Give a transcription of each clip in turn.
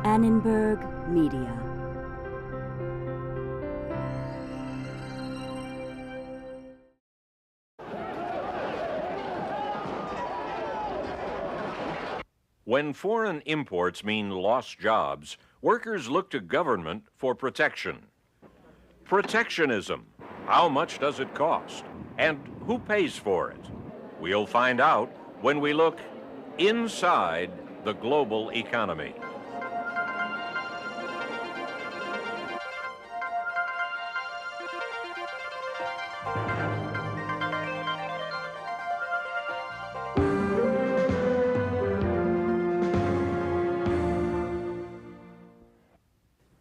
Annenberg Media. When foreign imports mean lost jobs, workers look to government for protection. Protectionism. How much does it cost? And who pays for it? We'll find out when we look inside the global economy.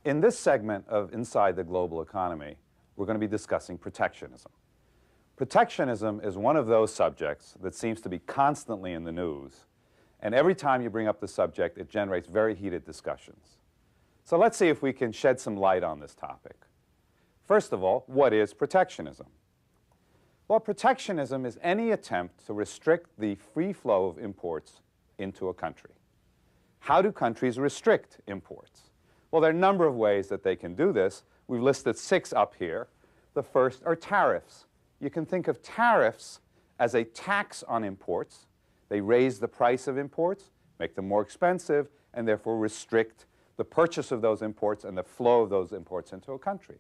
In this segment of Inside the Global Economy, we're going to be discussing protectionism. Protectionism is one of those subjects that seems to be constantly in the news, and every time you bring up the subject, it generates very heated discussions. So let's see if we can shed some light on this topic. First of all, what is protectionism? Well, protectionism is any attempt to restrict the free flow of imports into a country. How do countries restrict imports? Well, there are a number of ways that they can do this. We've listed 6 up here. The first are tariffs. You can think of tariffs as a tax on imports. They raise the price of imports, make them more expensive, and therefore restrict the purchase of those imports and the flow of those imports into a country.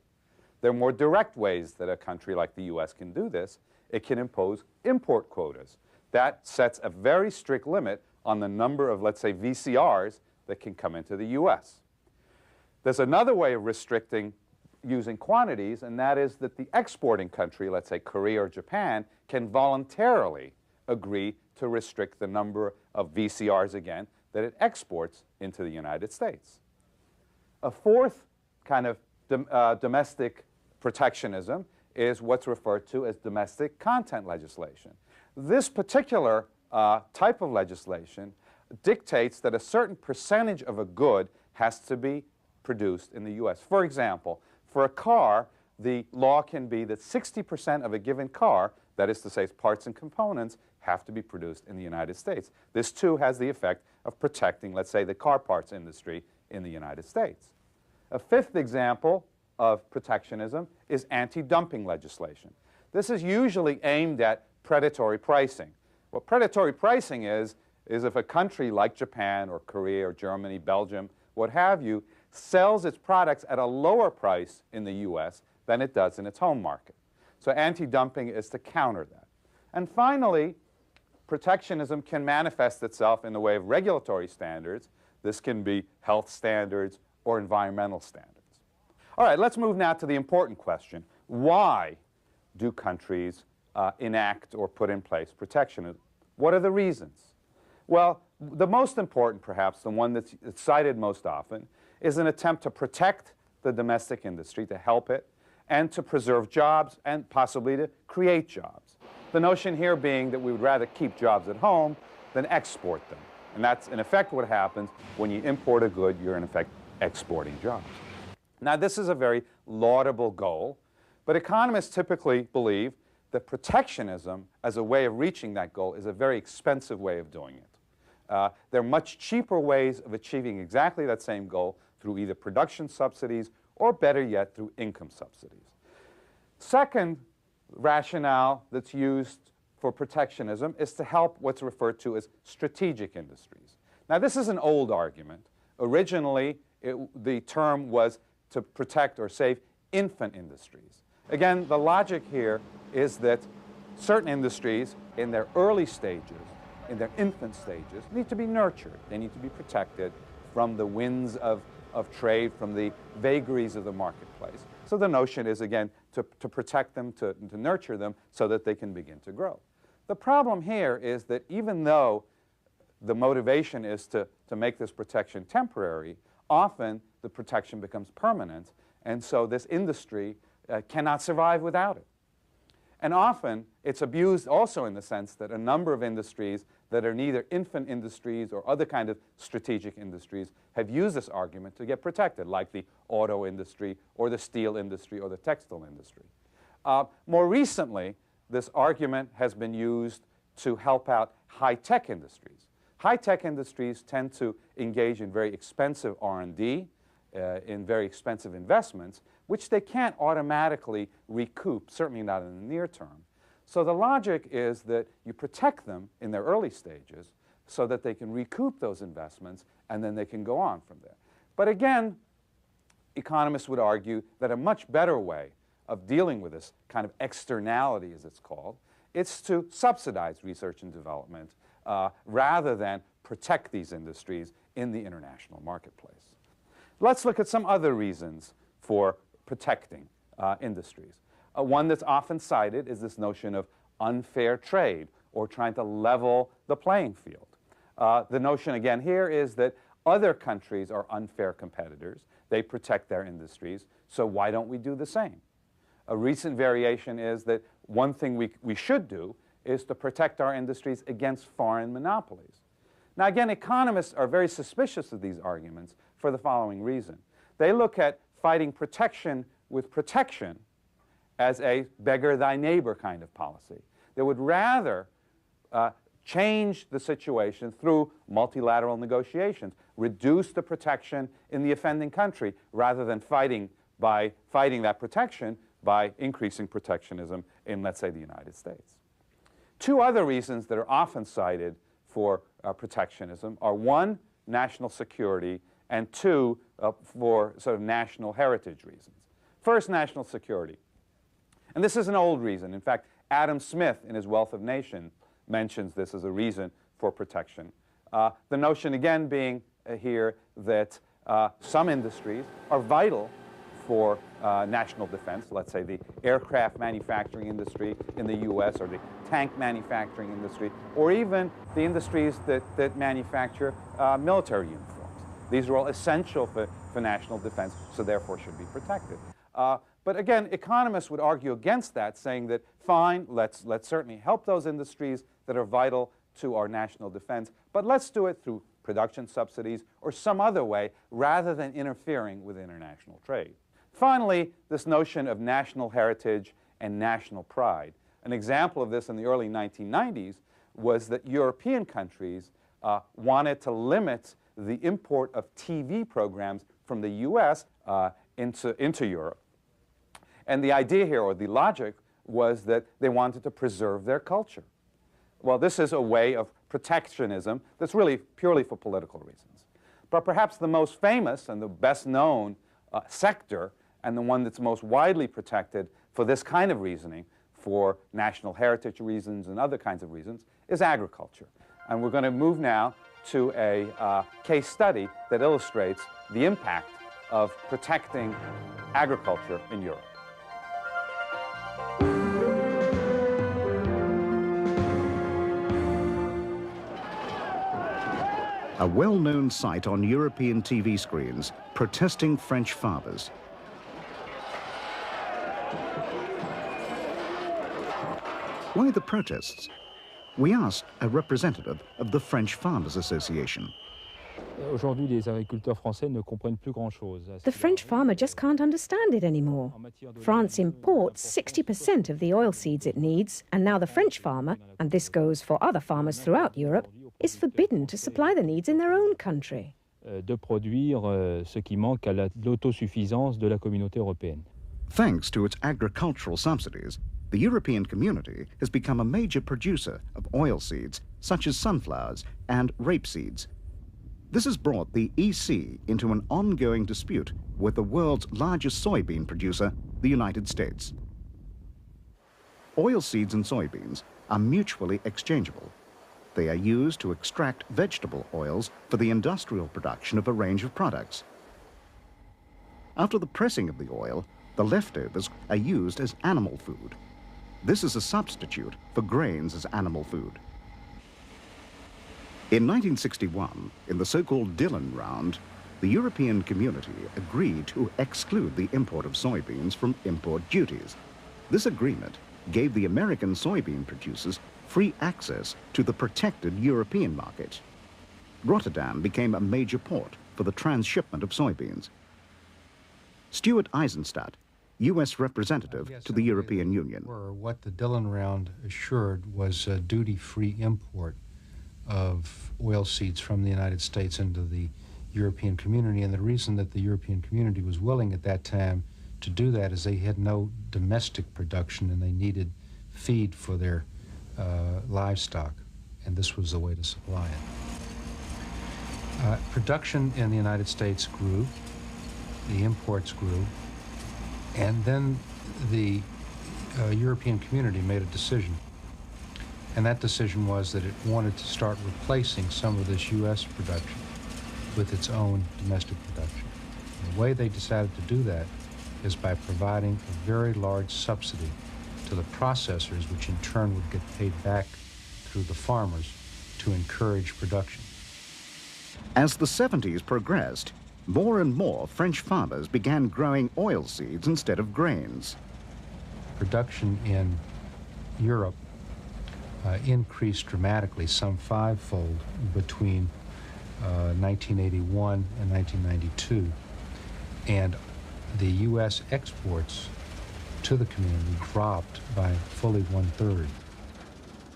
There are more direct ways that a country like the US can do this. It can impose import quotas. That sets a very strict limit on the number of, let's say, VCRs that can come into the US. There's another way of restricting using quantities, and that is that the exporting country, let's say Korea or Japan, can voluntarily agree to restrict the number of VCRs again that it exports into the United States. A fourth kind of domestic protectionism is what's referred to as domestic content legislation. This particular type of legislation dictates that a certain percentage of a good has to be produced in the US. For example, for a car, the law can be that 60% of a given car, that is to say its parts and components, have to be produced in the United States. This too has the effect of protecting, let's say, the car parts industry in the United States. A fifth example of protectionism is anti-dumping legislation. This is usually aimed at predatory pricing. What predatory pricing is if a country like Japan or Korea or Germany, Belgium, what have you, sells its products at a lower price in the US than it does in its home market. So anti-dumping is to counter that. And finally, protectionism can manifest itself in the way of regulatory standards. This can be health standards or environmental standards. All right, let's move now to the important question. Why do countries enact or put in place protectionism? What are the reasons? Well, the most important, perhaps, the one that's cited most often, is an attempt to protect the domestic industry, to help it, and to preserve jobs, and possibly to create jobs. The notion here being that we would rather keep jobs at home than export them. And that's, in effect, what happens when you import a good, you're, in effect, exporting jobs. Now, this is a very laudable goal, but economists typically believe that protectionism, as a way of reaching that goal, is a very expensive way of doing it. There are much cheaper ways of achieving exactly that same goal through either production subsidies or, better yet, through income subsidies. Second rationale that's used for protectionism is to help what's referred to as strategic industries. Now, this is an old argument. Originally, the term was to protect or save infant industries. Again, the logic here is that certain industries in their early stages, in their infant stages, need to be nurtured. They need to be protected from the winds of trade, from the vagaries of the marketplace. So the notion is, again, to protect them, to nurture them, so that they can begin to grow. The problem here is that even though the motivation is to make this protection temporary, often the protection becomes permanent, and so this industry cannot survive without it. And often it's abused also in the sense that a number of industries that are neither infant industries or other kind of strategic industries have used this argument to get protected, like the auto industry or the steel industry or the textile industry. More recently, this argument has been used to help out high-tech industries. High-tech industries tend to engage in very expensive R&D, in very expensive investments, which they can't automatically recoup, certainly not in the near term. So the logic is that you protect them in their early stages so that they can recoup those investments and then they can go on from there. But again, economists would argue that a much better way of dealing with this kind of externality, as it's called, is to subsidize research and development rather than protect these industries in the international marketplace. Let's look at some other reasons for protecting industries. One that's often cited is this notion of unfair trade or trying to level the playing field. The notion again here is that other countries are unfair competitors. They protect their industries, so why don't we do the same? A recent variation is that one thing we should do is to protect our industries against foreign monopolies. Now again, economists are very suspicious of these arguments for the following reason. They look at fighting protection with protection as a beggar thy neighbor kind of policy. They would rather change the situation through multilateral negotiations, reduce the protection in the offending country rather than fighting that protection by increasing protectionism in, let's say, the United States. Two other reasons that are often cited for protectionism are one, national security, and two, for sort of national heritage reasons. First, national security. And this is an old reason. In fact, Adam Smith, in his Wealth of Nations, mentions this as a reason for protection. The notion, again, being here that some industries are vital for national defense, let's say the aircraft manufacturing industry in the U.S. or the tank manufacturing industry, or even the industries that manufacture military uniforms. These are all essential for national defense, so therefore should be protected. But again, economists would argue against that, saying that, fine, let's certainly help those industries that are vital to our national defense, but let's do it through production subsidies or some other way rather than interfering with international trade. Finally, this notion of national heritage and national pride. An example of this in the early 1990s was that European countries wanted to limit the import of TV programs from the U.S. into Europe. And the idea here, or the logic, was that they wanted to preserve their culture. Well, this is a way of protectionism that's really purely for political reasons. But perhaps the most famous and the best known sector, and the one that's most widely protected for this kind of reasoning, for national heritage reasons and other kinds of reasons, is agriculture. And we're going to move now to a case study that illustrates the impact of protecting agriculture in Europe. A well-known sight on European TV screens, protesting French farmers. Why the protests? We asked a representative of the French Farmers Association. The French farmer just can't understand it anymore. France imports 60% of the oilseeds it needs, and now the French farmer, and this goes for other farmers throughout Europe, is forbidden to supply the needs in their own country. Thanks to its agricultural subsidies, the European community has become a major producer of oilseeds, such as sunflowers and rapeseeds. This has brought the EC into an ongoing dispute with the world's largest soybean producer, the United States. Oilseeds and soybeans are mutually exchangeable. They are used to extract vegetable oils for the industrial production of a range of products. After the pressing of the oil, the leftovers are used as animal food. This is a substitute for grains as animal food. In 1961, in the so-called Dillon Round, the European community agreed to exclude the import of soybeans from import duties. This agreement gave the American soybean producers free access to the protected European market. Rotterdam became a major port for the transshipment of soybeans. Stuart Eisenstadt, U.S. representative to the European Union. What the Dillon Round assured was a duty-free import of oilseeds from the United States into the European community, and the reason that the European community was willing at that time to do that is they had no domestic production and they needed feed for their livestock, and this was the way to supply it. Production in the United States grew, the imports grew, and then the European community made a decision. And that decision was that it wanted to start replacing some of this U.S. production with its own domestic production. And the way they decided to do that is by providing a very large subsidy to the processors, which in turn would get paid back through the farmers to encourage production. As the 70s progressed, more and more French farmers began growing oilseeds instead of grains. Production in Europe increased dramatically, some fivefold, between 1981 and 1992. And the U.S. exports to the community dropped by fully 1/3.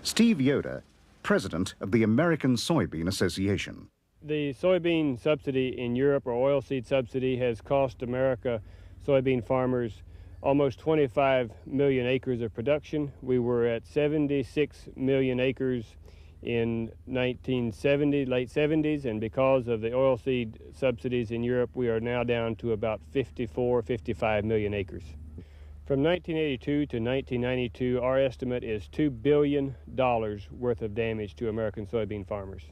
Steve Yoder, president of the American Soybean Association. The soybean subsidy in Europe, or oilseed subsidy, has cost America soybean farmers almost 25 million acres of production. We were at 76 million acres in 1970, late 70s, and because of the oilseed subsidies in Europe, we are now down to about 54, 55 million acres. From 1982 to 1992, our estimate is $2 billion worth of damage to American soybean farmers.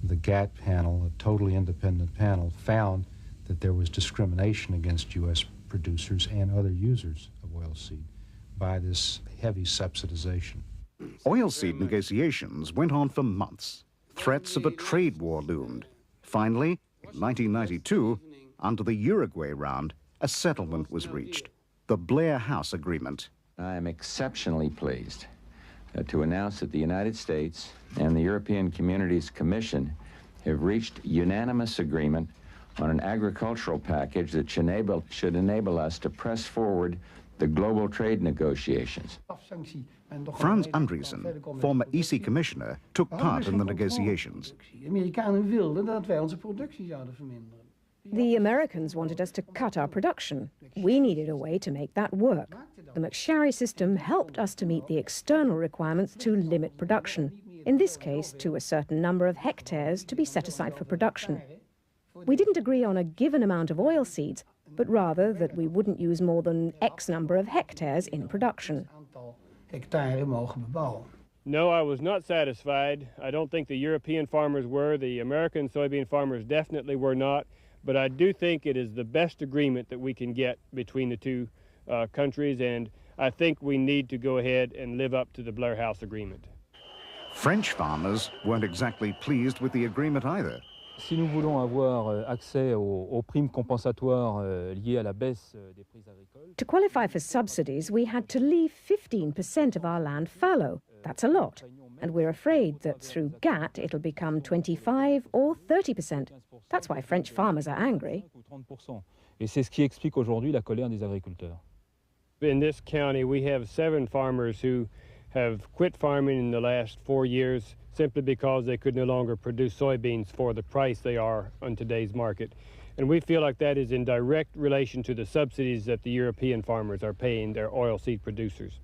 The GATT panel, a totally independent panel, found that there was discrimination against U.S. producers and other users of oilseed by this heavy subsidization. Oilseed negotiations went on for months. Threats of a trade war loomed. Finally, in 1992, under the Uruguay round, a settlement was reached, the Blair House Agreement. I am exceptionally pleased to announce that the United States and the European Communities Commission have reached unanimous agreement on an agricultural package that should enable us to press forward the global trade negotiations. Franz Andriessen, former EC commissioner, took part in the negotiations. The Americans wanted us to cut our production. We needed a way to make that work. The McSharry system helped us to meet the external requirements to limit production, in this case to a certain number of hectares to be set aside for production. We didn't agree on a given amount of oilseeds, but rather that we wouldn't use more than X number of hectares in production. No, I was not satisfied. I don't think the European farmers were. The American soybean farmers definitely were not. But I do think it is the best agreement that we can get between the two countries, and I think we need to go ahead and live up to the Blair House Agreement. French farmers weren't exactly pleased with the agreement either. Si nous voulons avoir accès aux primes compensatoires liées à la baisse des prix agricoles. To qualify for subsidies, we had to leave 15% of our land fallow. That's a lot. And we're afraid that through GATT it'll become 25 or 30%. That's why French farmers are angry. Et c'est ce qui explique aujourd'hui la colère des agriculteurs. In this county, we have 7 farmers who have quit farming in the last 4 years simply because they could no longer produce soybeans for the price they are on today's market. And we feel like that is in direct relation to the subsidies that the European farmers are paying their oilseed producers.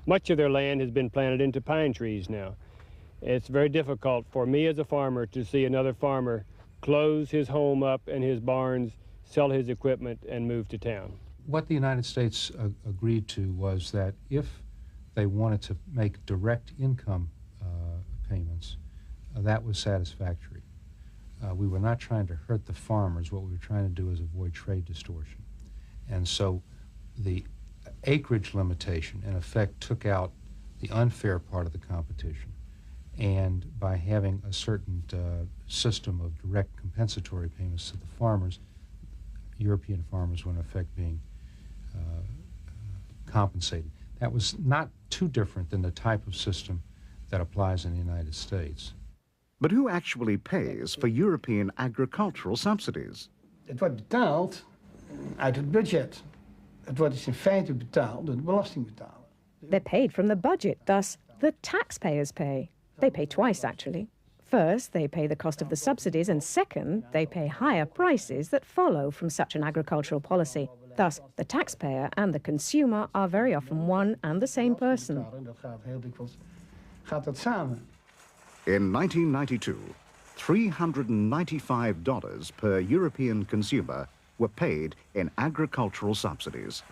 Much of their land has been planted into pine trees now. It's very difficult for me as a farmer to see another farmer close his home up and his barns, sell his equipment, and move to town. What the United States agreed to was that if they wanted to make direct income payments, that was satisfactory. We were not trying to hurt the farmers. What we were trying to do is avoid trade distortion. And so the acreage limitation, in effect, took out the unfair part of the competition. And by having a certain system of direct compensatory payments to the farmers, European farmers were in effect being compensated. That was not too different than the type of system that applies in the United States. But who actually pays for European agricultural subsidies? Het wordt betaald uit het budget. Het wordt dus in feite betaald door de belastingbetaler. They're paid from the budget, thus the taxpayers pay. They pay twice, actually. First, they pay the cost of the subsidies, and second, they pay higher prices that follow from such an agricultural policy. Thus, the taxpayer and the consumer are very often one and the same person. Gaat dat samen. In 1992, $395 per European consumer were paid in agricultural subsidies.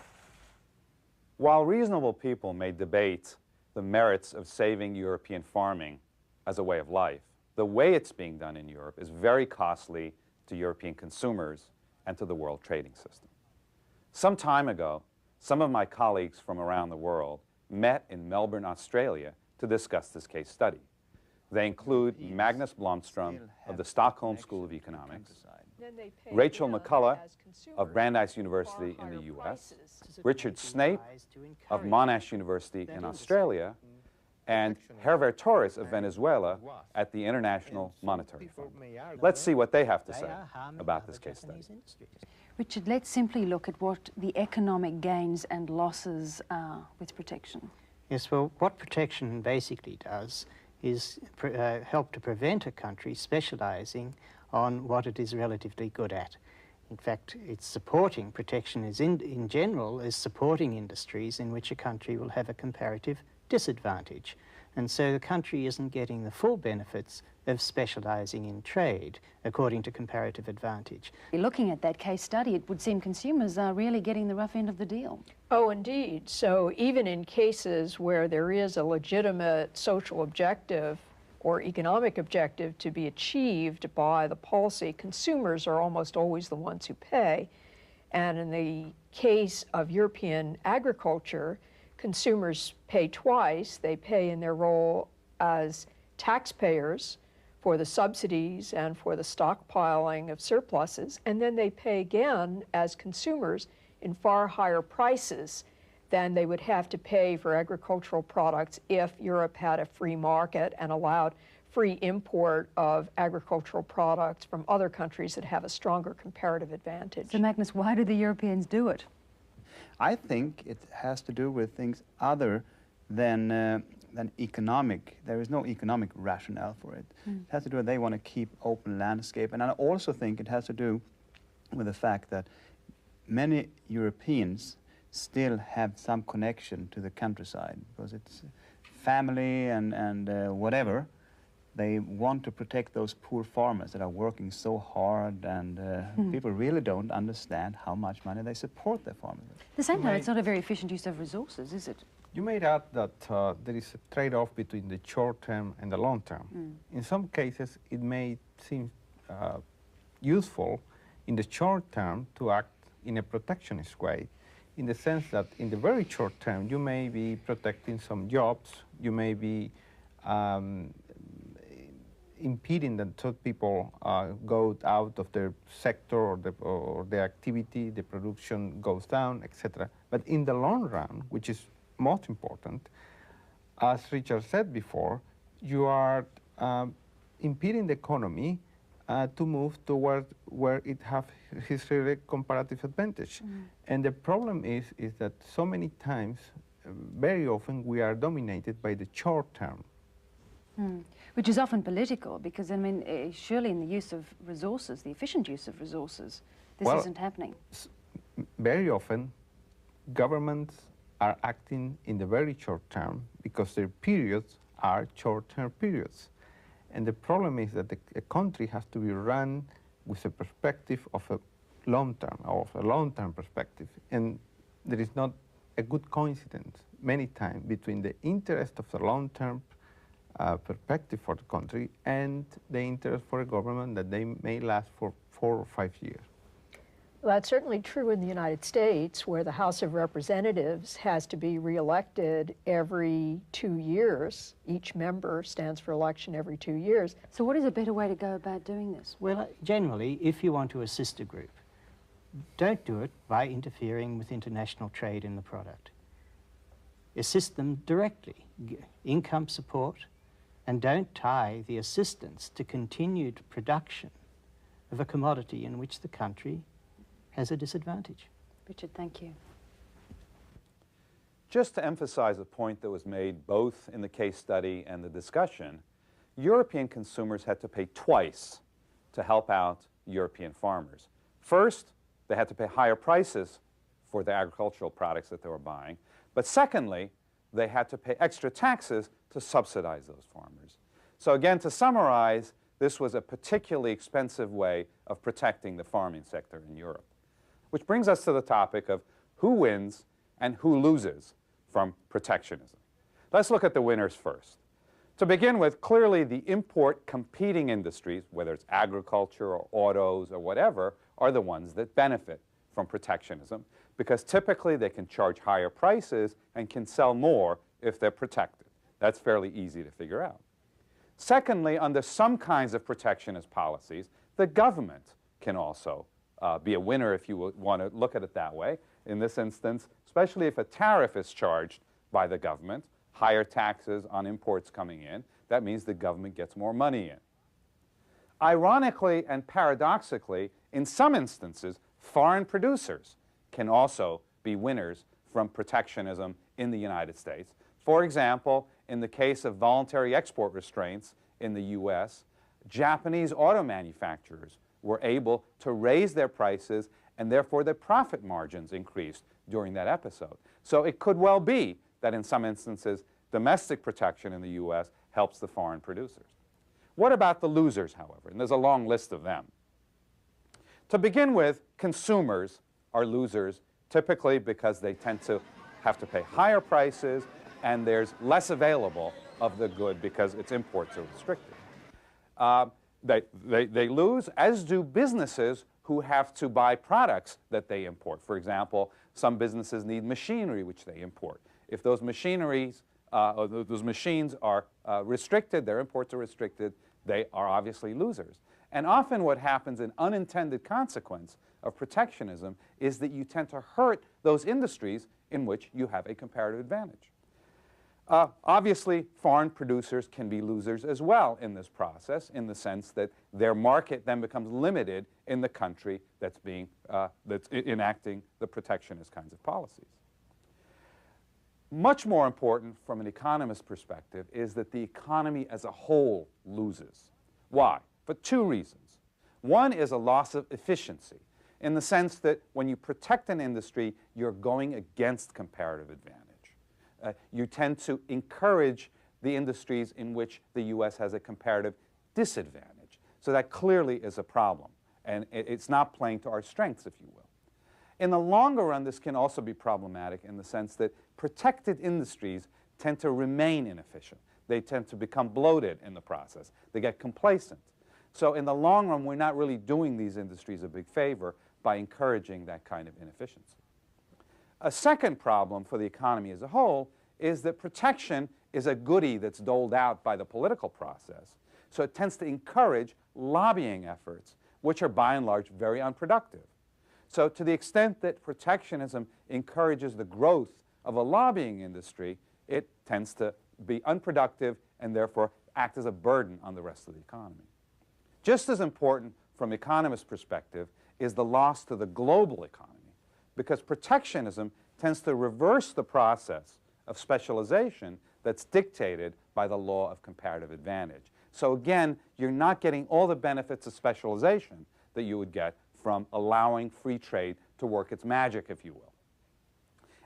While reasonable people may debate the merits of saving European farming as a way of life, the way it's being done in Europe is very costly to European consumers and to the world trading system. Some time ago, some of my colleagues from around the world met in Melbourne, Australia to discuss this case study. They include Magnus Blomstrom of the Stockholm School of Economics, Rachel McCullough of Brandeis University in the US, Richard Snape of Monash University in Australia, and Hervé Torres of Venezuela at the International Monetary Fund. Let's see what they have to say about this case study. Richard, let's simply look at what the economic gains and losses are with protection. Yes, well, what protection basically does is help to prevent a country specialising on what it is relatively good at. In fact, it's supporting, protection is in general, is supporting industries in which a country will have a comparative disadvantage. And so the country isn't getting the full benefits of specialising in trade according to comparative advantage. Looking at that case study, it would seem consumers are really getting the rough end of the deal. Oh, indeed. So even in cases where there is a legitimate social objective or economic objective to be achieved by the policy, consumers are almost always the ones who pay. And in the case of European agriculture, consumers pay twice. They pay in their role as taxpayers for the subsidies and for the stockpiling of surpluses, and then they pay again as consumers in far higher prices than they would have to pay for agricultural products if Europe had a free market and allowed free import of agricultural products from other countries that have a stronger comparative advantage. So Magnus, why do the Europeans do it? I think it has to do with things other than economic. There is no economic rationale for it. It has to do with they want to keep open landscape. And I also think it has to do with the fact that many Europeans still have some connection to the countryside because it's family and whatever. They want to protect those poor farmers that are working so hard, and people really don't understand how much money they support their farmers. At the same time, it's not a very efficient use of resources, is it? You made out that there is a trade-off between the short term and the long term. In some cases, it may seem useful in the short term to act in a protectionist way, in the sense that in the very short term, you may be protecting some jobs, you may be impeding that some people go out of their sector or their activity, the production goes down, etc. But in the long run, which is most important, as Richard said before, you are impeding the economy to move toward where it has historic comparative advantage. And the problem is that so many times, very often, we are dominated by the short term. Which is often political, because, I mean, surely in the use of resources, the efficient use of resources, this isn't happening. Very often, governments are acting in the very short term because their periods are short-term periods. And the problem is that a country has to be run with a perspective of a long-term perspective. And there is not a good coincidence many times between the interest of the long-term perspective for the country and the interest for a government that they may last for 4 or 5 years. Well, that's certainly true in the United States, where the House of Representatives has to be reelected every 2 years. Each member stands for election every 2 years. So what is a better way to go about doing this? Well, generally, if you want to assist a group, don't do it by interfering with international trade in the product. Assist them directly, income support, and don't tie the assistance to continued production of a commodity in which the country has a disadvantage. Richard, thank you. Just to emphasize a point that was made both in the case study and the discussion, European consumers had to pay twice to help out European farmers. First, they had to pay higher prices for the agricultural products that they were buying. But secondly, they had to pay extra taxes to subsidize those farmers. So again, to summarize, this was a particularly expensive way of protecting the farming sector in Europe. Which brings us to the topic of who wins and who loses from protectionism. Let's look at the winners first. To begin with, clearly the import competing industries, whether it's agriculture or autos or whatever, are the ones that benefit from protectionism because typically they can charge higher prices and can sell more if they're protected. That's fairly easy to figure out. Secondly, under some kinds of protectionist policies, the government can also be a winner if you want to look at it that way. In this instance, especially if a tariff is charged by the government, higher taxes on imports coming in, that means the government gets more money in. Ironically and paradoxically, in some instances, foreign producers can also be winners from protectionism in the United States. For example, in the case of voluntary export restraints in the US, Japanese auto manufacturers were able to raise their prices and therefore their profit margins increased during that episode. So it could well be that in some instances, domestic protection in the US helps the foreign producers. What about the losers, however? And there's a long list of them. To begin with, consumers are losers typically because they tend to have to pay higher prices and there's less available of the good because its imports are restricted. They lose, as do businesses who have to buy products that they import. For example, some businesses need machinery which they import. If those machineries, those machines are restricted, their imports are restricted, they are obviously losers. And often what happens, an unintended consequence of protectionism, is that you tend to hurt those industries in which you have a comparative advantage. Obviously, foreign producers can be losers as well in this process, in the sense that their market then becomes limited in the country that's enacting the protectionist kinds of policies. Much more important from an economist's perspective is that the economy as a whole loses. Why? For two reasons. One is a loss of efficiency, in the sense that when you protect an industry, you're going against comparative advantage. You tend to encourage the industries in which the U.S. has a comparative disadvantage. So that clearly is a problem, and it's not playing to our strengths, if you will. In the longer run, this can also be problematic in the sense that protected industries tend to remain inefficient. They tend to become bloated in the process. They get complacent. So in the long run, we're not really doing these industries a big favor by encouraging that kind of inefficiency. A second problem for the economy as a whole is that protection is a goodie that's doled out by the political process. So it tends to encourage lobbying efforts, which are by and large very unproductive. So to the extent that protectionism encourages the growth of a lobbying industry, it tends to be unproductive and therefore act as a burden on the rest of the economy. Just as important from economists' perspective is the loss to the global economy, because protectionism tends to reverse the process of specialization that's dictated by the law of comparative advantage. So again, you're not getting all the benefits of specialization that you would get from allowing free trade to work its magic, if you will.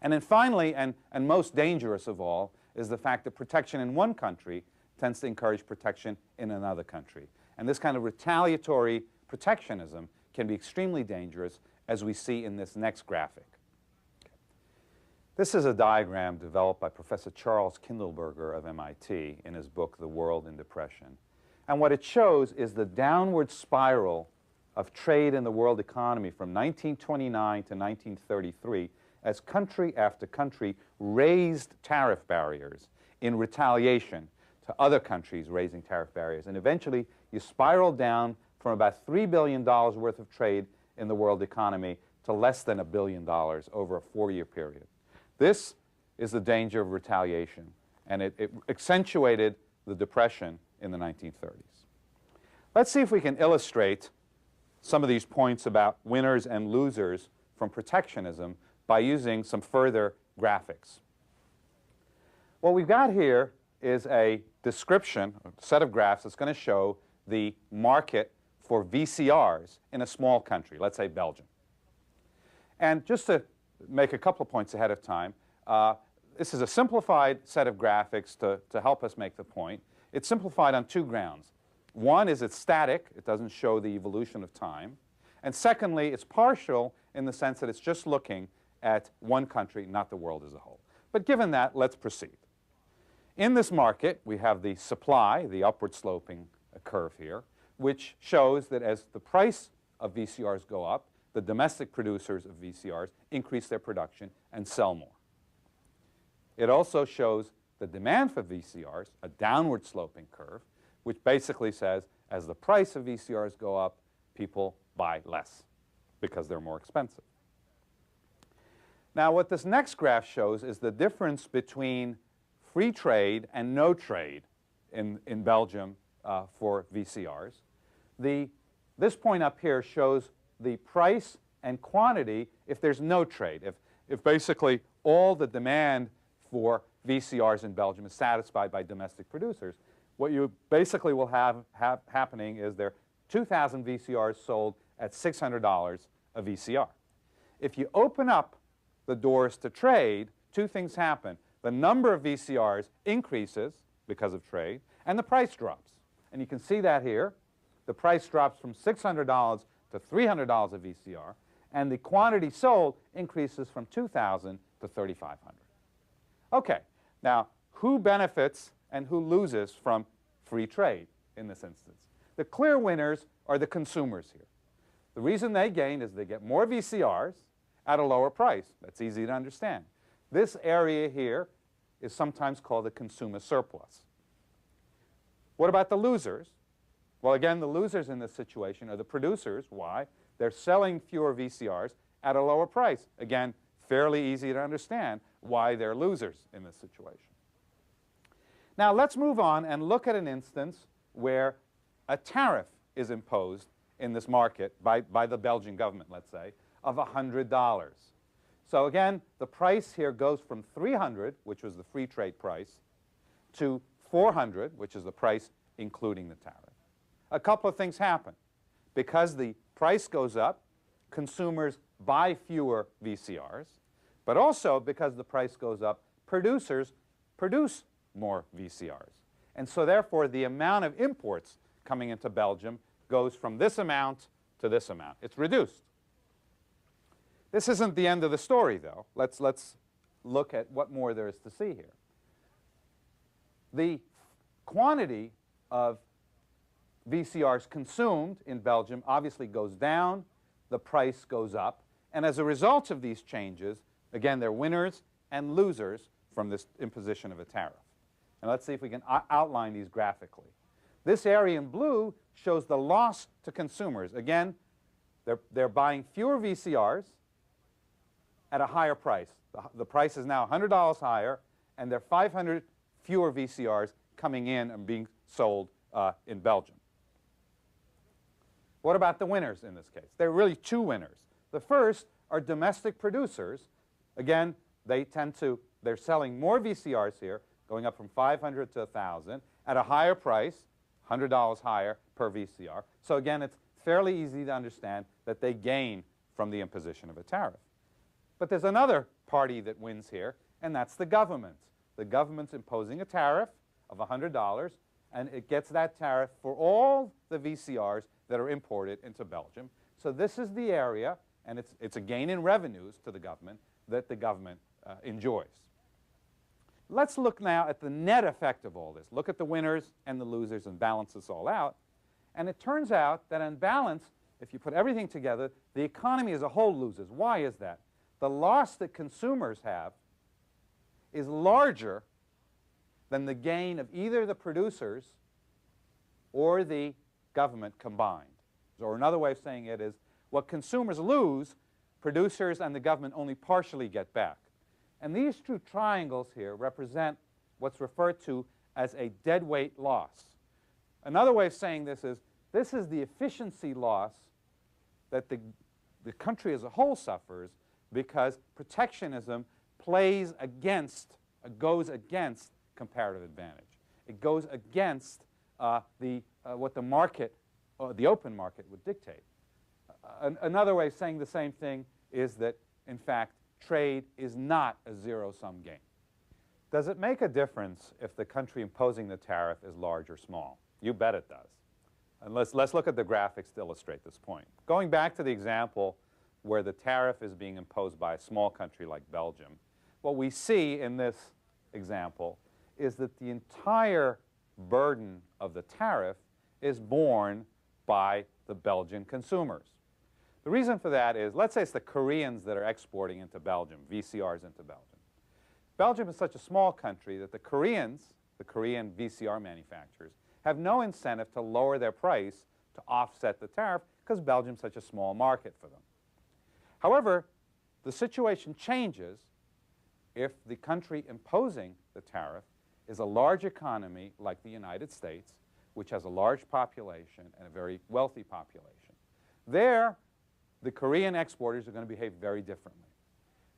And then finally, and most dangerous of all, is the fact that protection in one country tends to encourage protection in another country. And this kind of retaliatory protectionism can be extremely dangerous, as we see in this next graphic. This is a diagram developed by Professor Charles Kindleberger of MIT in his book, The World in Depression. And what it shows is the downward spiral of trade in the world economy from 1929 to 1933 as country after country raised tariff barriers in retaliation to other countries raising tariff barriers. And eventually, you spiral down from about $3 billion worth of trade in the world economy to less than $1 billion over a 4-year period. This is the danger of retaliation, and it accentuated the Depression in the 1930s. Let's see if we can illustrate some of these points about winners and losers from protectionism by using some further graphics. What we've got here is a description, a set of graphs that's going to show the market for VCRs in a small country, let's say Belgium. And just to make a couple of points ahead of time, this is a simplified set of graphics to help us make the point. It's simplified on two grounds. One is it's static. It doesn't show the evolution of time. And secondly, it's partial in the sense that it's just looking at one country, not the world as a whole. But given that, let's proceed. In this market, we have the supply, the upward sloping curve here, which shows that as the price of VCRs go up, the domestic producers of VCRs increase their production and sell more. It also shows the demand for VCRs, a downward sloping curve, which basically says as the price of VCRs go up, people buy less because they're more expensive. Now, what this next graph shows is the difference between free trade and no trade in Belgium for VCRs. This point up here shows the price and quantity if there's no trade, if basically all the demand for VCRs in Belgium is satisfied by domestic producers. What you basically will have happening is there are 2,000 VCRs sold at $600 a VCR. If you open up the doors to trade, two things happen. The number of VCRs increases because of trade, and the price drops. And you can see that here. The price drops from $600 to $300 a VCR, and the quantity sold increases from 2,000 to 3,500. Okay, now who benefits and who loses from free trade in this instance? The clear winners are the consumers here. The reason they gain is they get more VCRs at a lower price. That's easy to understand. This area here is sometimes called the consumer surplus. What about the losers? Well, again, the losers in this situation are the producers. Why? They're selling fewer VCRs at a lower price. Again, fairly easy to understand why they're losers in this situation. Now, let's move on and look at an instance where a tariff is imposed in this market by the Belgian government, let's say, of $100. So again, the price here goes from $300, which was the free trade price, to $400, which is the price including the tariff. A couple of things happen. Because the price goes up, consumers buy fewer VCRs, but also because the price goes up, producers produce more VCRs. And so therefore, the amount of imports coming into Belgium goes from this amount to this amount. It's reduced. This isn't the end of the story, though. Let's look at what more there is to see here. The quantity of VCRs consumed in Belgium obviously goes down, the price goes up, and as a result of these changes, again, they're winners and losers from this imposition of a tariff. And let's see if we can outline these graphically. This area in blue shows the loss to consumers. Again, they're buying fewer VCRs at a higher price. The price is now $100 higher, and there are 500 fewer VCRs coming in and being sold in Belgium. What about the winners in this case? There are really two winners. The first are domestic producers. Again, they're selling more VCRs here, going up from 500 to 1,000 at a higher price, $100 higher per VCR. So again, it's fairly easy to understand that they gain from the imposition of a tariff. But there's another party that wins here, and that's the government. The government's imposing a tariff of $100, and it gets that tariff for all the VCRs that are imported into Belgium. So this is the area, and it's a gain in revenues to the government that the government enjoys. Let's look now at the net effect of all this. Look at the winners and the losers and balance this all out. And it turns out that on balance, if you put everything together, the economy as a whole loses. Why is that? The loss that consumers have is larger than the gain of either the producers or the government combined. Or another way of saying it is, what consumers lose, producers and the government only partially get back. And these two triangles here represent what's referred to as a deadweight loss. Another way of saying this is the efficiency loss that the country as a whole suffers because protectionism goes against comparative advantage. It goes against what the market, the open market, would dictate. Another way of saying the same thing is that, in fact, trade is not a zero-sum game. Does it make a difference if the country imposing the tariff is large or small? You bet it does. And let's look at the graphics to illustrate this point. Going back to the example where the tariff is being imposed by a small country like Belgium, what we see in this example is that the entire burden of the tariff is borne by the Belgian consumers. The reason for that is, let's say it's the Koreans that are exporting into Belgium, VCRs into Belgium. Belgium is such a small country that the Korean VCR manufacturers, have no incentive to lower their price to offset the tariff because Belgium's such a small market for them. However, the situation changes if the country imposing the tariff is a large economy like the United States, which has a large population and a very wealthy population. There, the Korean exporters are going to behave very differently.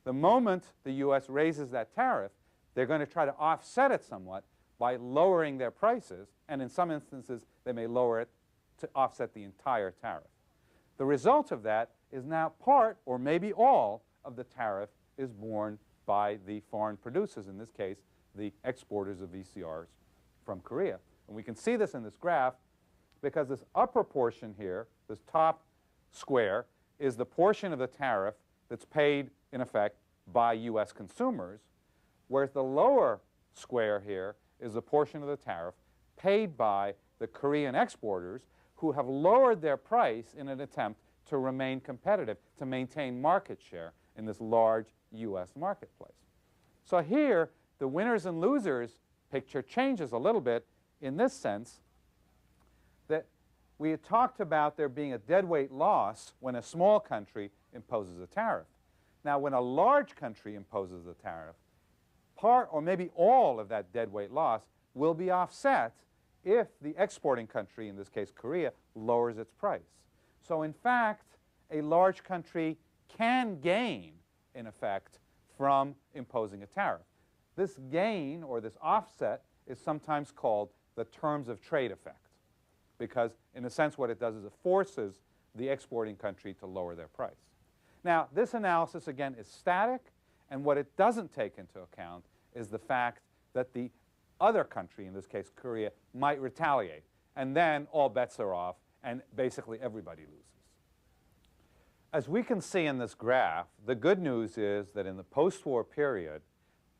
The moment the U.S. raises that tariff, they're going to try to offset it somewhat by lowering their prices, and in some instances, they may lower it to offset the entire tariff. The result of that is now part, or maybe all, of the tariff is borne by the foreign producers, in this case, the exporters of VCRs from Korea. And we can see this in this graph because this upper portion here, this top square, is the portion of the tariff that's paid, in effect, by U.S. consumers, whereas the lower square here is a portion of the tariff paid by the Korean exporters who have lowered their price in an attempt to remain competitive, to maintain market share in this large U.S. marketplace. So here, the winners and losers picture changes a little bit in this sense that we had talked about there being a deadweight loss when a small country imposes a tariff. Now, when a large country imposes a tariff, part or maybe all of that deadweight loss will be offset if the exporting country, in this case Korea, lowers its price. So in fact, a large country can gain, in effect, from imposing a tariff. This gain, or this offset, is sometimes called the terms of trade effect, because in a sense what it does is it forces the exporting country to lower their price. Now, this analysis, again, is static, and what it doesn't take into account is the fact that the other country, in this case Korea, might retaliate, and then all bets are off, and basically everybody loses. As we can see in this graph, the good news is that in the post-war period,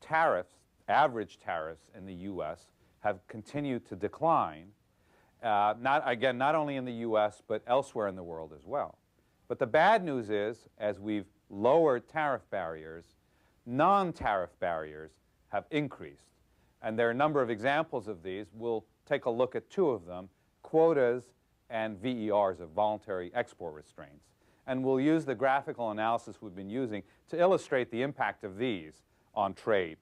tariffs, average tariffs in the U.S. have continued to decline, not only in the U.S., but elsewhere in the world as well. But the bad news is, as we've lowered tariff barriers, non-tariff barriers have increased. And there are a number of examples of these. We'll take a look at two of them, quotas and VERs, of voluntary export restraints. And we'll use the graphical analysis we've been using to illustrate the impact of these on trade.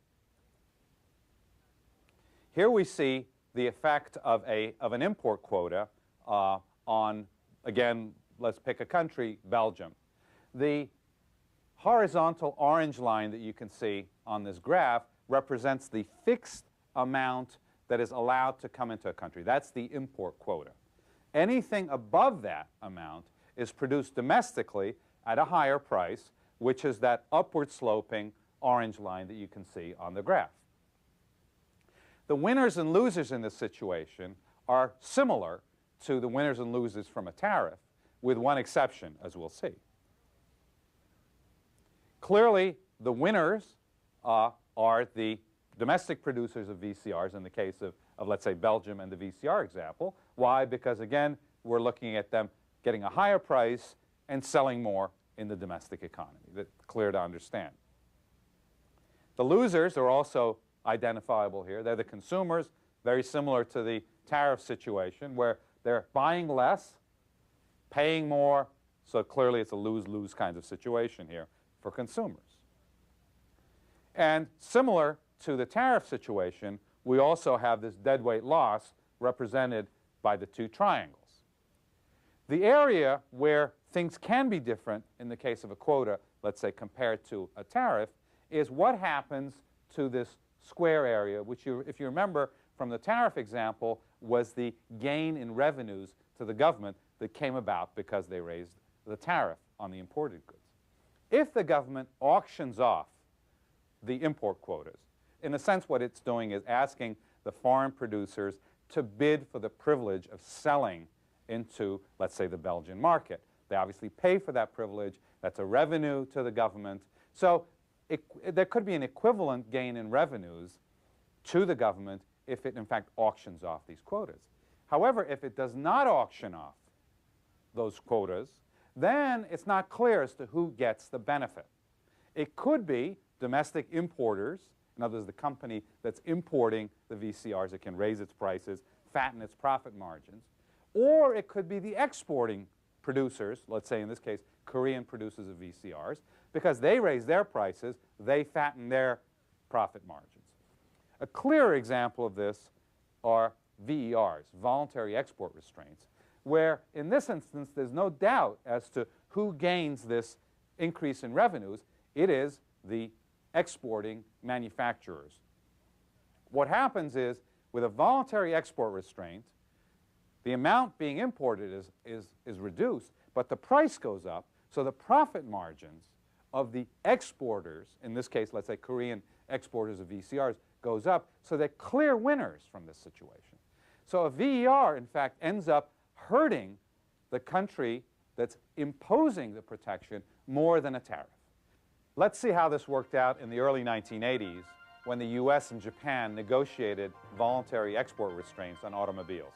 Here we see the effect of an import quota on, again, let's pick a country, Belgium. The horizontal orange line that you can see on this graph represents the fixed amount that is allowed to come into a country. That's the import quota. Anything above that amount is produced domestically at a higher price, which is that upward sloping orange line that you can see on the graph. The winners and losers in this situation are similar to the winners and losers from a tariff, with one exception, as we'll see. Clearly, the winners are the domestic producers of VCRs in the case of, let's say, Belgium and the VCR example. Why? Because, again, we're looking at them getting a higher price and selling more in the domestic economy. That's clear to understand. The losers are also identifiable here. They're the consumers, very similar to the tariff situation, where they're buying less, paying more, so clearly it's a lose-lose kind of situation here for consumers. And similar to the tariff situation, we also have this deadweight loss represented by the two triangles. The area where things can be different in the case of a quota, let's say compared to a tariff, is what happens to this square area, which if you remember, from the tariff example was the gain in revenues to the government that came about because they raised the tariff on the imported goods. If the government auctions off the import quotas, in a sense what it's doing is asking the foreign producers to bid for the privilege of selling into, let's say, the Belgian market. They obviously pay for that privilege. That's a revenue to the government. So there could be an equivalent gain in revenues to the government if it, in fact, auctions off these quotas. However, if it does not auction off those quotas, then it's not clear as to who gets the benefit. It could be domestic importers, in other words, the company that's importing the VCRs that can raise its prices, fatten its profit margins, or it could be the exporting producers, let's say in this case Korean producers of VCRs, because they raise their prices, they fatten their profit margins. A clear example of this are VERs, voluntary export restraints, where in this instance there's no doubt as to who gains this increase in revenues. It is the exporting manufacturers. What happens is, with a voluntary export restraint, the amount being imported is reduced, but the price goes up, so the profit margins of the exporters, in this case, let's say Korean exporters of VCRs, goes up, so they're clear winners from this situation. So a VER, in fact, ends up hurting the country that's imposing the protection more than a tariff. Let's see how this worked out in the early 1980s when the US and Japan negotiated voluntary export restraints on automobiles.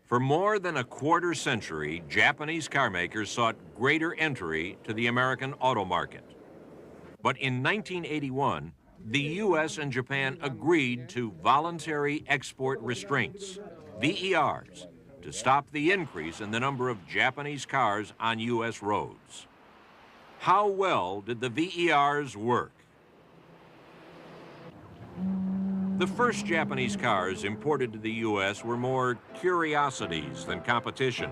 For more than a quarter century, Japanese carmakers sought greater entry to the American auto market. But in 1981, the U.S. and Japan agreed to voluntary export restraints, VERs, to stop the increase in the number of Japanese cars on U.S. roads. How well did the VERs work? The first Japanese cars imported to the U.S. were more curiosities than competition.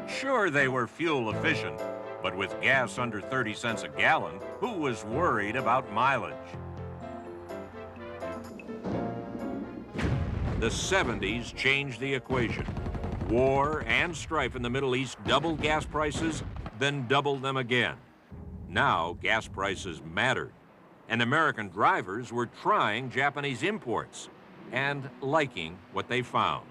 Sure, they were fuel efficient, but with gas under 30 cents a gallon, who was worried about mileage? The 70s changed the equation. War and strife in the Middle East doubled gas prices, then doubled them again. Now gas prices mattered, and American drivers were trying Japanese imports and liking what they found.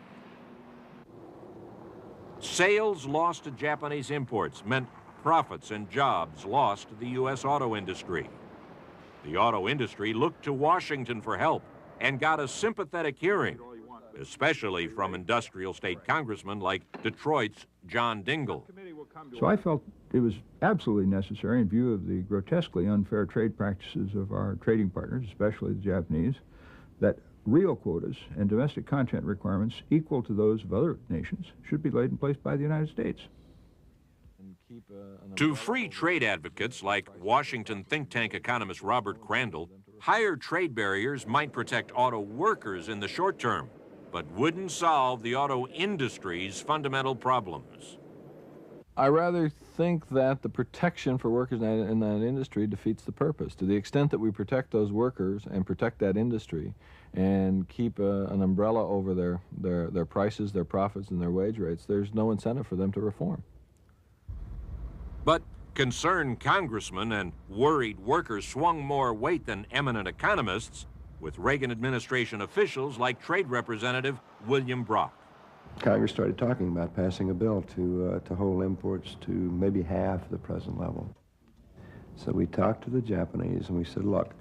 Sales lost to Japanese imports meant profits and jobs lost to the U.S. auto industry. The auto industry looked to Washington for help and got a sympathetic hearing, especially from industrial state congressmen like Detroit's John Dingell. So I felt it was absolutely necessary, in view of the grotesquely unfair trade practices of our trading partners, especially the Japanese, that real quotas and domestic content requirements equal to those of other nations should be laid in place by the United States. To free trade advocates like Washington think tank economist Robert Crandall, higher trade barriers might protect auto workers in the short term, but wouldn't solve the auto industry's fundamental problems. I rather think that the protection for workers in that industry defeats the purpose. To the extent that we protect those workers and protect that industry and keep an umbrella over their prices, their profits, and their wage rates, there's no incentive for them to reform. But concerned congressmen and worried workers swung more weight than eminent economists, with Reagan administration officials like Trade Representative William Brock. Congress started talking about passing a bill to hold imports to maybe half the present level. So we talked to the Japanese and we said, look,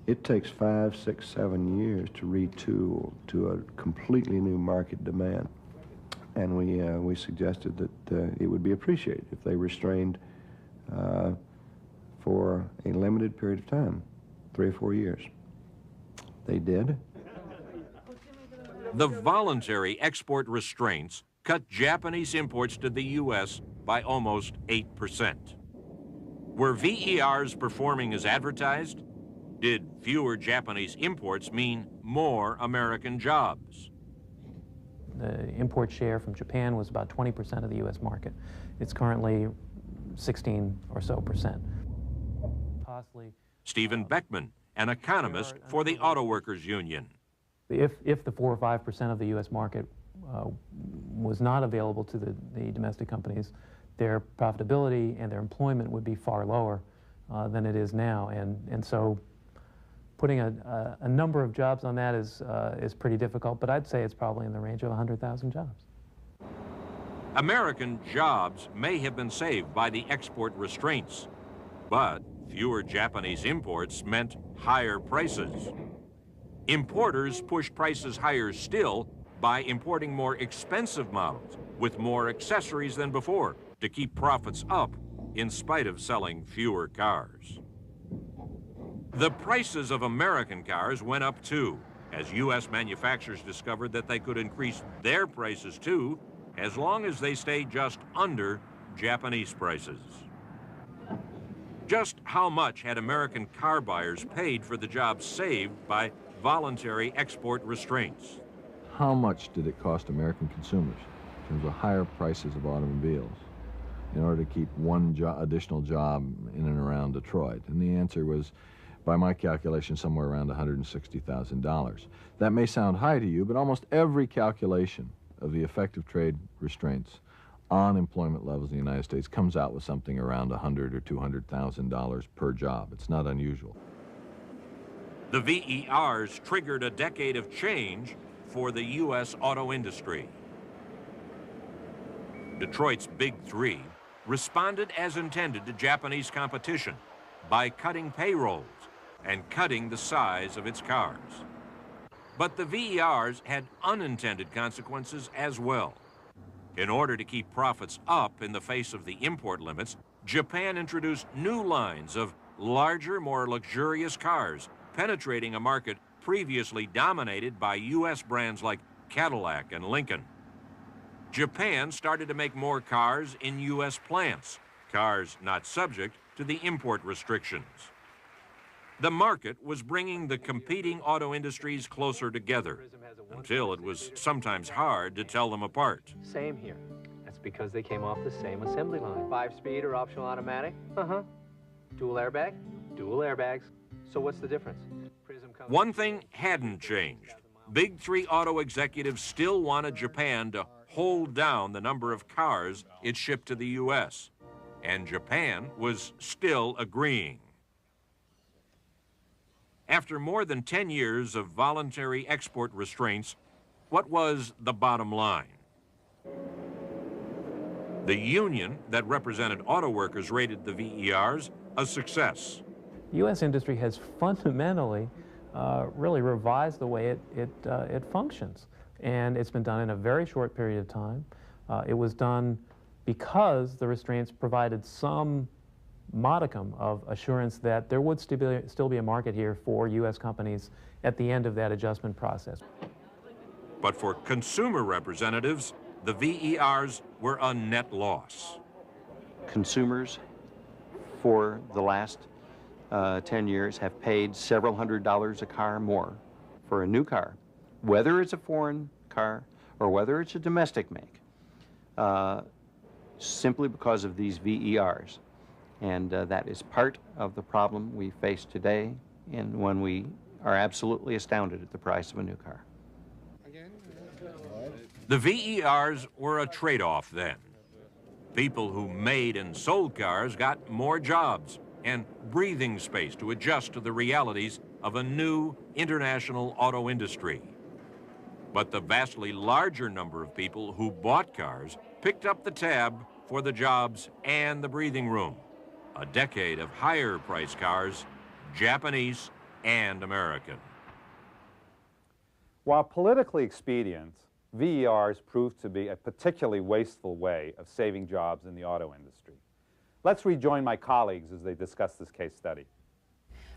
it takes 5, 6, 7 years to retool to a completely new market demand. And we suggested that it would be appreciated if they restrained for a limited period of time, 3 or 4 years. They did. The voluntary export restraints cut Japanese imports to the U.S. by almost 8%. Were VERs performing as advertised? Did fewer Japanese imports mean more American jobs? The import share from Japan was about 20% of the U.S. market. It's currently 16 or so %. Stephen Beckman, an economist for the Auto Workers Union. If the 4 or 5% of the U.S. market was not available to the domestic companies, their profitability and their employment would be far lower than it is now. And so putting a number of jobs on that is pretty difficult, but I'd say it's probably in the range of 100,000 jobs. American jobs may have been saved by the export restraints, but fewer Japanese imports meant higher prices. Importers pushed prices higher still by importing more expensive models with more accessories than before to keep profits up in spite of selling fewer cars. The prices of American cars went up too, as U.S. manufacturers discovered that they could increase their prices too, as long as they stayed just under Japanese prices. Just how much had American car buyers paid for the jobs saved by voluntary export restraints? How much did it cost American consumers in terms of higher prices of automobiles in order to keep one additional job in and around Detroit? And the answer was, by my calculation, somewhere around $160,000. That may sound high to you, but almost every calculation of the effect of trade restraints on employment levels in the United States comes out with something around $100,000 or $200,000 per job. It's not unusual. The VERs triggered a decade of change for the U.S. auto industry. Detroit's Big Three responded as intended to Japanese competition by cutting payrolls and cutting the size of its cars. But the VERs had unintended consequences as well. In order to keep profits up in the face of the import limits, Japan introduced new lines of larger, more luxurious cars, penetrating a market previously dominated by U.S. brands like Cadillac and Lincoln. Japan started to make more cars in U.S. plants, cars not subject to the import restrictions. The market was bringing the competing auto industries closer together, until it was sometimes hard to tell them apart. Same here. That's because they came off the same assembly line. 5-speed or optional automatic? Uh-huh. Dual airbag? Dual airbags. So what's the difference? One thing hadn't changed. Big Three auto executives still wanted Japan to hold down the number of cars it shipped to the U.S., and Japan was still agreeing. After more than 10 years of voluntary export restraints, what was the bottom line? The union that represented auto workers rated the VERs a success. U.S. industry has fundamentally really revised the way it functions. And it's been done in a very short period of time. It was done because the restraints provided some modicum of assurance that there would still be a market here for U.S. companies at the end of that adjustment process. But for consumer representatives, the VERs were a net loss. Consumers for the last 10 years have paid several $100s a car more for a new car, whether it's a foreign car or whether it's a domestic make, simply because of these VERs. And that is part of the problem we face today, and when we are absolutely astounded at the price of a new car. The VERs were a trade-off then. People who made and sold cars got more jobs and breathing space to adjust to the realities of a new international auto industry. But the vastly larger number of people who bought cars picked up the tab for the jobs and the breathing room. A decade of higher-priced cars, Japanese and American. While politically expedient, VERs proved to be a particularly wasteful way of saving jobs in the auto industry. Let's rejoin my colleagues as they discuss this case study.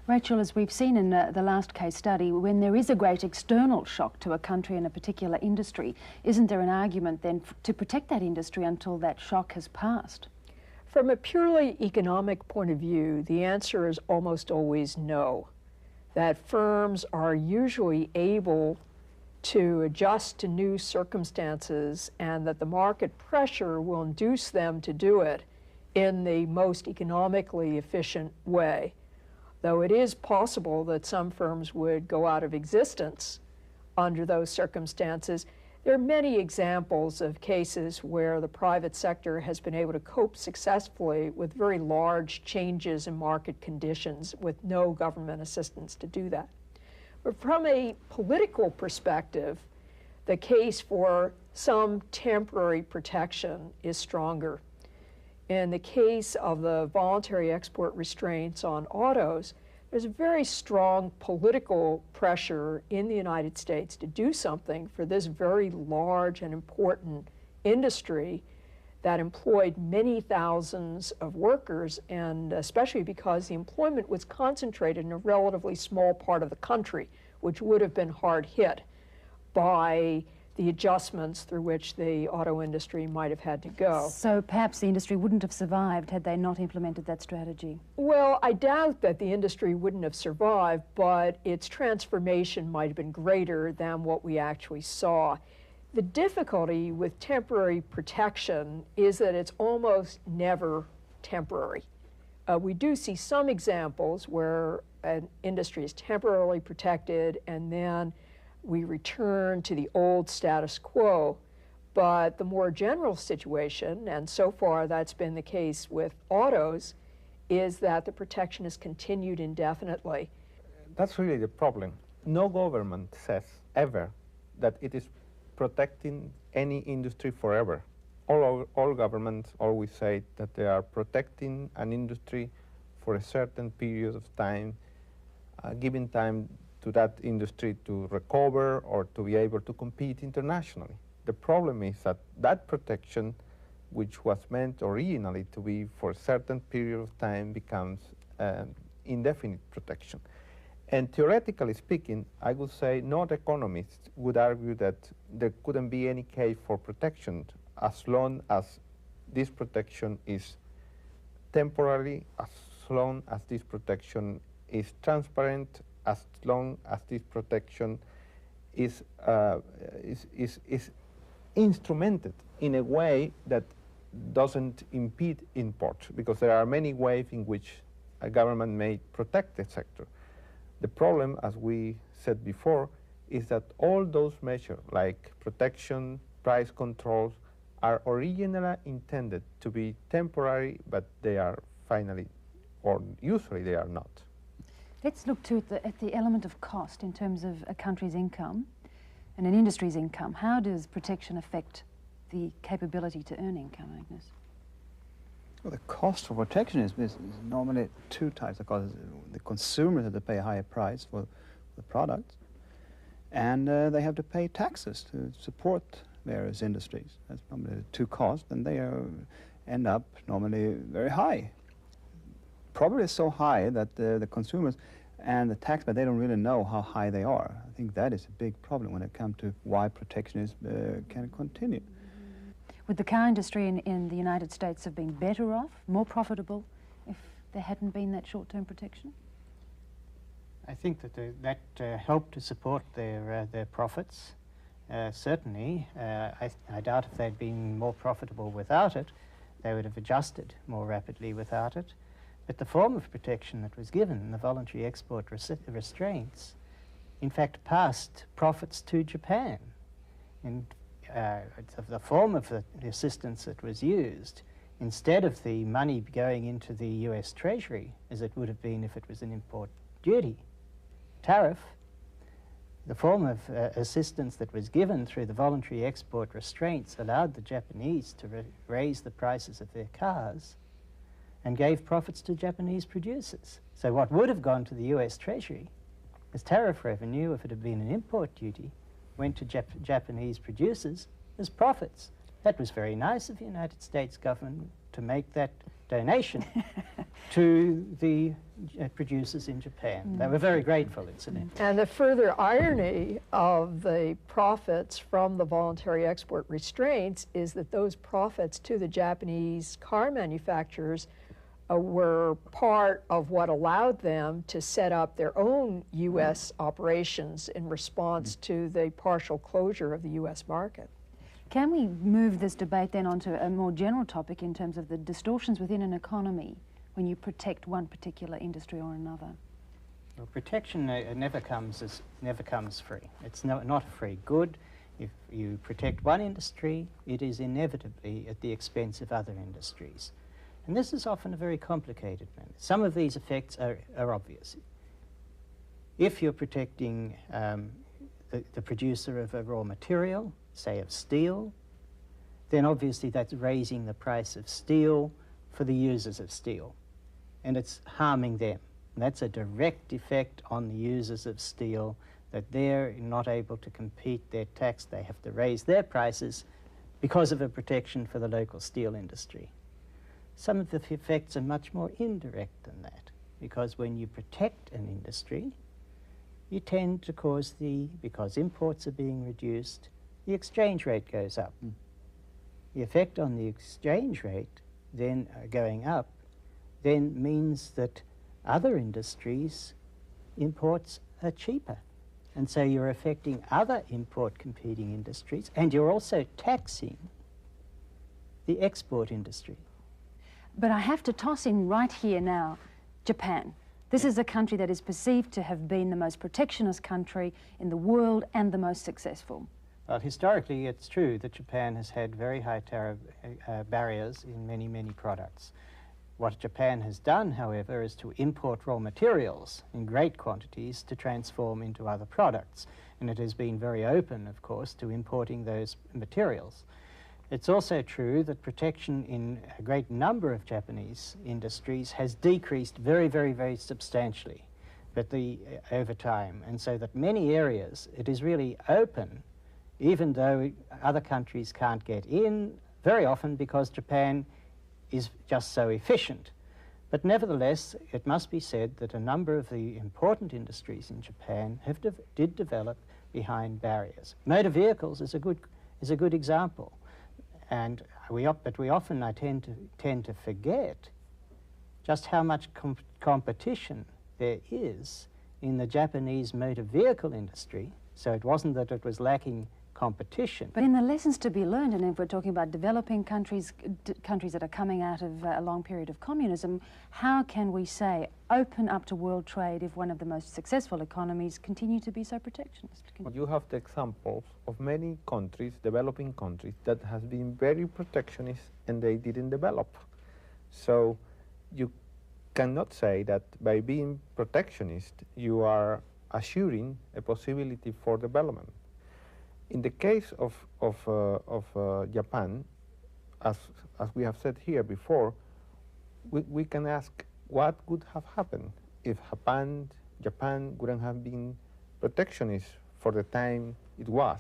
Rachel, as we've seen in the last case study, when there is a great external shock to a country and a particular industry, isn't there an argument then to protect that industry until that shock has passed? From a purely economic point of view, the answer is almost always no. That firms are usually able to adjust to new circumstances and that the market pressure will induce them to do it in the most economically efficient way. though it is possible that some firms would go out of existence under those circumstances. There are many examples of cases where the private sector has been able to cope successfully with very large changes in market conditions with no government assistance to do that. But from a political perspective, the case for some temporary protection is stronger. In the case of the voluntary export restraints on autos, there's a very strong political pressure in the United States to do something for this very large and important industry that employed many thousands of workers, and especially because the employment was concentrated in a relatively small part of the country, which would have been hard hit by the adjustments through which the auto industry might have had to go. So perhaps the industry wouldn't have survived had they not implemented that strategy? Well, I doubt that the industry wouldn't have survived, but its transformation might have been greater than what we actually saw. The difficulty with temporary protection is that it's almost never temporary. We do see some examples where an industry is temporarily protected and then we return to the old status quo. But the more general situation, and so far that's been the case with autos, is that the protection is continued indefinitely. That's really the problem. No government says ever that it is protecting any industry forever. All governments always say that they are protecting an industry for a certain period of time, giving time to that industry to recover or to be able to compete internationally. The problem is that that protection, which was meant originally to be for a certain period of time, becomes indefinite protection. And theoretically speaking, I would say not economists would argue that there couldn't be any case for protection as long as this protection is temporary, as long as this protection is transparent, as long as this protection is instrumented in a way that doesn't impede import, because there are many ways in which a government may protect the sector. The problem, as we said before, is that all those measures, like protection, price controls, are originally intended to be temporary, but they are finally, or usually they are not. Let's look too at the element of cost in terms of a country's income and an industry's income. How does protection affect the capability to earn income, Agnes? Well, the cost for protection is normally two types of costs. The consumers have to pay a higher price for the products, and they have to pay taxes to support various industries. That's normally the two costs, and they end up normally very high. Probably so high that the consumers and the taxpayers, they don't really know how high they are. I think that is a big problem when it comes to why protectionism can continue. Would the car industry in the United States have been better off, more profitable, if there hadn't been that short-term protection? I think that that helped to support their profits. Certainly, I doubt if they'd been more profitable without it. They would have adjusted more rapidly without it. But the form of protection that was given, the voluntary export restraints, in fact passed profits to Japan. And the form of the assistance that was used, instead of the money going into the US Treasury, as it would have been if it was an import duty tariff, the form of assistance that was given through the voluntary export restraints allowed the Japanese to raise the prices of their cars and gave profits to Japanese producers. So what would have gone to the US Treasury as tariff revenue if it had been an import duty went to Japanese producers as profits. That was very nice of the United States government to make that donation to the producers in Japan. They were very grateful, incidentally. And the further irony of the profits from the voluntary export restraints is that those profits to the Japanese car manufacturers were part of what allowed them to set up their own U.S. operations in response to the partial closure of the U.S. market. Can we move this debate then onto a more general topic in terms of the distortions within an economy when you protect one particular industry or another? Well, protection never comes free. It's not a free good. If you protect one industry, it is inevitably at the expense of other industries. And this is often a very complicated matter. Some of these effects are obvious. If you're protecting the producer of a raw material, say of steel, then obviously that's raising the price of steel for the users of steel, and it's harming them. And that's a direct effect on the users of steel, that they're not able to compete, they're taxed, they have to raise their prices because of a protection for the local steel industry. Some of the effects are much more indirect than that, because when you protect an industry, you tend to cause because imports are being reduced, the exchange rate goes up. The effect on the exchange rate then going up then means that other industries' imports are cheaper. And so you're affecting other import competing industries, and you're also taxing the export industry. But I have to toss in right here now, Japan. This is a country that is perceived to have been the most protectionist country in the world and the most successful. Well, historically, it's true that Japan has had very high tariff barriers in many, many products. What Japan has done, however, is to import raw materials in great quantities to transform into other products. And it has been very open, of course, to importing those materials. It's also true that protection in a great number of Japanese industries has decreased very, very, very substantially over time. And so that many areas, it is really open, even though other countries can't get in, very often because Japan is just so efficient. But nevertheless, it must be said that a number of the important industries in Japan did develop behind barriers. Motor vehicles is a good example. And we often, I tend to forget just how much competition there is in the Japanese motor vehicle industry. So it wasn't that it was lacking competition. But in the lessons to be learned, and if we're talking about developing countries, countries that are coming out of a long period of communism, how can we say open up to world trade if one of the most successful economies continue to be so protectionist? You have the examples of many countries, developing countries, that have been very protectionist and they didn't develop. So you cannot say that by being protectionist you are assuring a possibility for development. In the case of Japan, as we have said here before, we can ask what would have happened if Japan wouldn't have been protectionist for the time it was.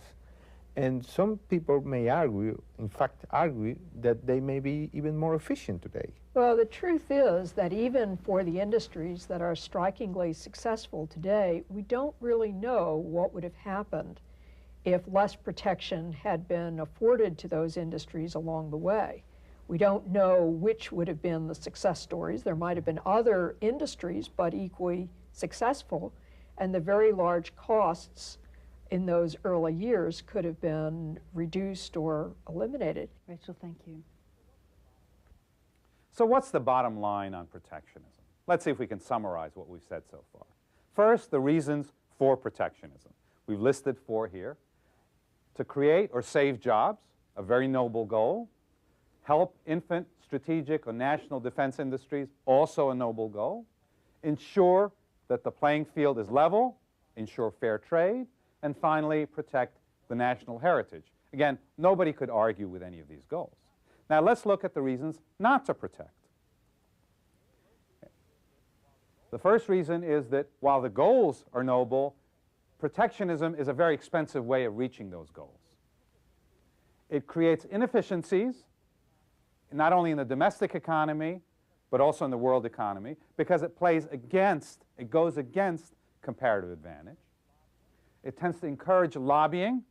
And some people may argue, in fact argue, that they may be even more efficient today. Well, the truth is that even for the industries that are strikingly successful today, we don't really know what would have happened if less protection had been afforded to those industries along the way. We don't know which would have been the success stories. There might have been other industries, but equally successful, and the very large costs in those early years could have been reduced or eliminated. Rachel, thank you. So what's the bottom line on protectionism? Let's see if we can summarize what we've said so far. First, the reasons for protectionism. We've listed 4 here. To create or save jobs, a very noble goal. Help infant, strategic, or national defense industries, also a noble goal. Ensure that the playing field is level, ensure fair trade, and finally, protect the national heritage. Again, nobody could argue with any of these goals. Now let's look at the reasons not to protect. The first reason is that while the goals are noble, protectionism is a very expensive way of reaching those goals. It creates inefficiencies, not only in the domestic economy, but also in the world economy, because it goes against comparative advantage. It tends to encourage lobbying.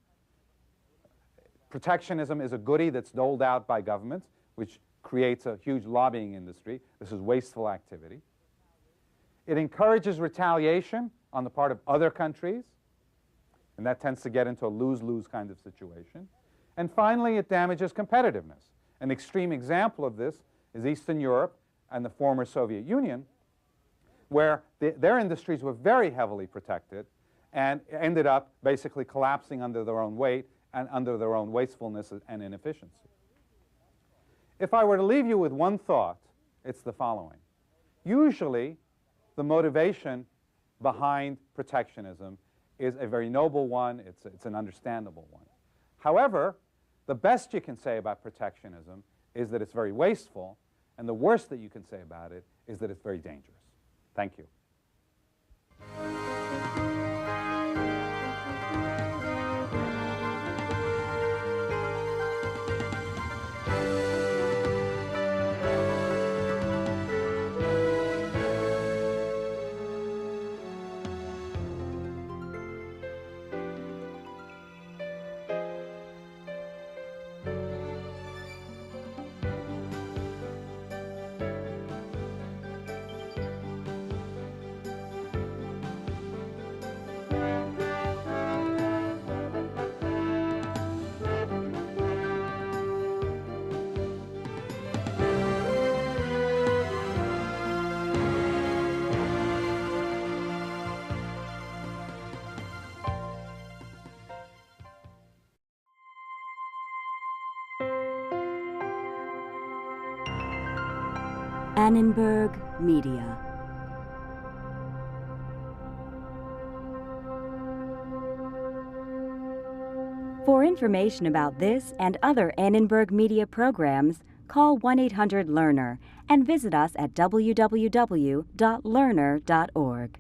Protectionism is a goodie that's doled out by governments, which creates a huge lobbying industry. This is wasteful activity. It encourages retaliation on the part of other countries, and that tends to get into a lose-lose kind of situation. And finally, it damages competitiveness. An extreme example of this is Eastern Europe and the former Soviet Union, where their industries were very heavily protected and ended up basically collapsing under their own weight and under their own wastefulness and inefficiency. If I were to leave you with one thought, it's the following. Usually, the motivation behind protectionism is a very noble one, it's an understandable one. However, the best you can say about protectionism is that it's very wasteful, and the worst that you can say about it is that it's very dangerous. Thank you. Annenberg Media. For information about this and other Annenberg Media programs, call 1-800-LEARNER and visit us at www.learner.org.